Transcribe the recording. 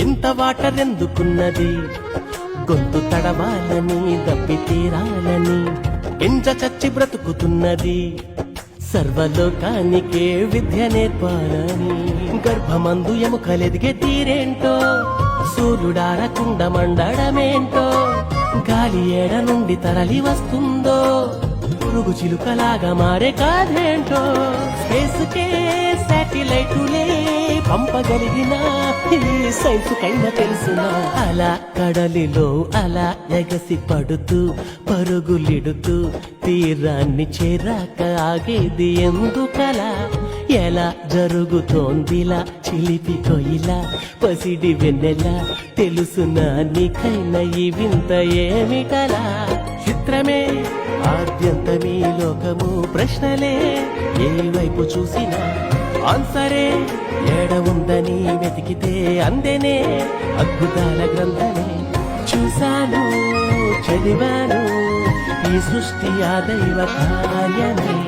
ఎంత వాటర్ ఎందుకున్నది, గొంతు తడవాలని దప్పి తీరాలని ఎంజ చచ్చి బ్రతుకుతున్నది. సర్వలోకానికే విద్య నేర్పాలని గర్భమందు ఎముకలెదిగే తీరేంటో, సూర్యుడారకుండ మండడమేంటో, గాలి ఏడ నుండి తరలి వస్తుందో, పురుగు చిలుకలాగా మారే కాదేంటో. స్పేస్కే శాటిలైటులే పంపగలిగిన ఈ సైన్స్ కైనా తెలుసునా. అలా కడలిలో అలా ఎగసి పడుతూ పరుగులిడుతూ తీరాన్ని చేరాక ఆగేది ఎందుకలా, ఎలా జరుగుతోందిలా చిలిపి కొయిలా పసిడి వెన్నెలా, తెలుసునా నీకైనా ఈ వింత ఏమిటలా. చిత్రమే ఆద్యంతమీ లోకము, ప్రశ్నలే ఏ వైపు చూసినా ఆన్సరే ఏడ ఉందని వెతికితే అందెనే అద్భుతాల గ్రంథమే. చూశాను చదివాను ఈ సృష్టి ఆ దైవ కార్యమే.